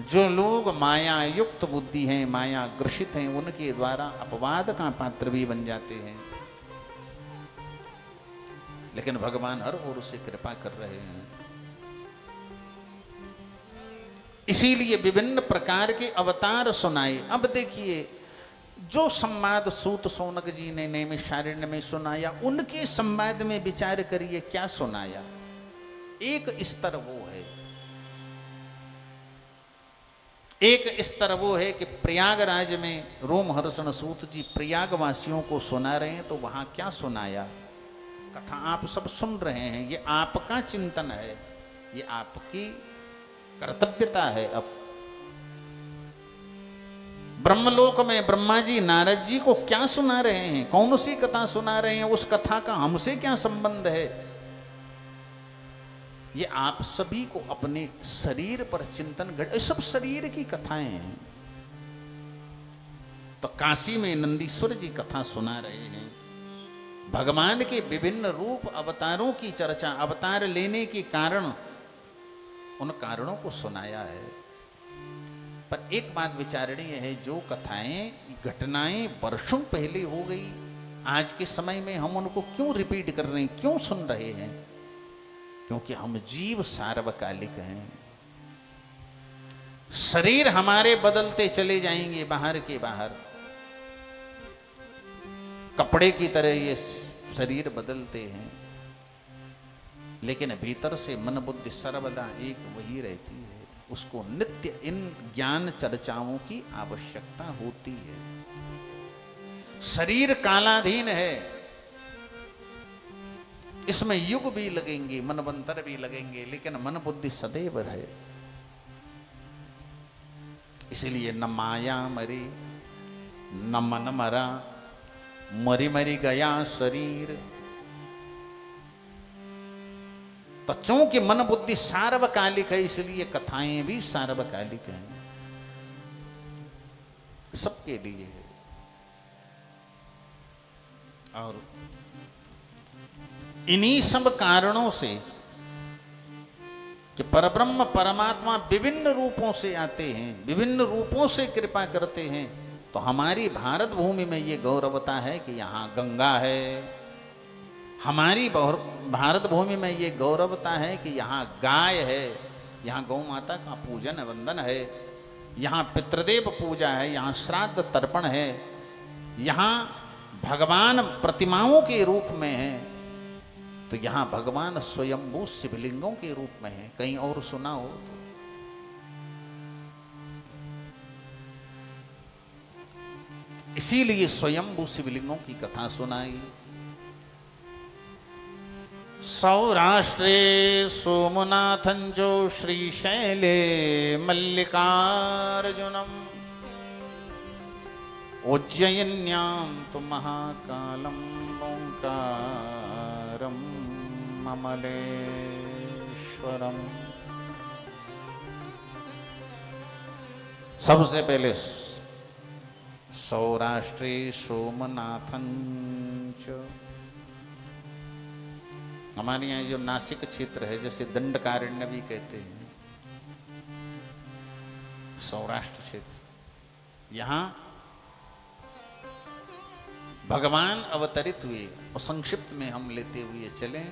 जो लोग माया युक्त बुद्धि हैं, माया ग्रसित हैं, उनके द्वारा अपवाद का पात्र भी बन जाते हैं। लेकिन भगवान हर ओर से कृपा कर रहे हैं, इसीलिए विभिन्न प्रकार के अवतार सुनाए। अब देखिए, जो संवाद सूत सोनक जी ने नैमिषारण्य में सुनाया, उनके संवाद में विचार करिए क्या सुनाया। एक स्तर वो है, एक स्तर वो है कि प्रयागराज में रोमहर्षण सूत जी प्रयागवासियों को सुना रहे हैं, तो वहां क्या सुनाया। कथा आप सब सुन रहे हैं, ये आपका चिंतन है, ये आपकी कर्तव्यता है। अब ब्रह्मलोक में ब्रह्मा जी नारद जी को क्या सुना रहे हैं, कौन सी कथा सुना रहे हैं, उस कथा का हमसे क्या संबंध है, ये आप सभी को अपने शरीर पर चिंतन घट, सब शरीर की कथाएं हैं। तो काशी में नंदीश्वर जी कथा सुना रहे हैं, भगवान के विभिन्न रूप अवतारों की चर्चा, अवतार लेने के कारण, उन कारणों को सुनाया है। पर एक बात विचारणीय है, जो कथाएं घटनाएं वर्षों पहले हो गई, आज के समय में हम उनको क्यों रिपीट कर रहे हैं, क्यों सुन रहे हैं। क्योंकि हम जीव सार्वकालिक हैं, शरीर हमारे बदलते चले जाएंगे, बाहर के बाहर कपड़े की तरह ये शरीर बदलते हैं, लेकिन भीतर से मन बुद्धि सर्वदा एक वही रहती है। उसको नित्य इन ज्ञान चर्चाओं की आवश्यकता होती है। शरीर कालाधीन है, इसमें युग भी लगेंगे, मनवंतर भी लगेंगे, लेकिन मन बुद्धि सदैव है। इसलिए न माया मरी न मन मरा, मरी मरी गया शरीर। तो चूंकि मन बुद्धि सार्वकालिक है, इसलिए कथाएं भी सार्वकालिक हैं, सबके लिए है। और इन्हीं सब कारणों से कि परब्रह्म परमात्मा विभिन्न रूपों से आते हैं, विभिन्न रूपों से कृपा करते हैं, तो हमारी भारत भूमि में ये गौरवता है कि यहाँ गंगा है। हमारी भारत भूमि में ये गौरवता है कि यहाँ गाय है, यहाँ गौ माता का पूजन वंदन है, यहाँ पितृदेव पूजा है, यहाँ श्राद्ध तर्पण है, यहाँ भगवान प्रतिमाओं के रूप में है, तो यहाँ भगवान स्वयंभू शिवलिंगों के रूप में है। कहीं और सुना हो तो। इसीलिए स्वयंभू शिवलिंगों की कथा सुनाई। सौराष्ट्रे सोमनाथंजो श्रीशैले मल्लिकार्जुनम, उज्जयिन्यां तु महाकालं ओंकारं ममलेश्वरम। सबसे पहले सौराष्ट्रे सोमनाथंच, हमारे यहाँ जो नासिक क्षेत्र है, जैसे दंडकारण्य भी कहते हैं, सौराष्ट्र क्षेत्र, यहाँ भगवान अवतरित हुए। और संक्षिप्त में हम लेते हुए चलें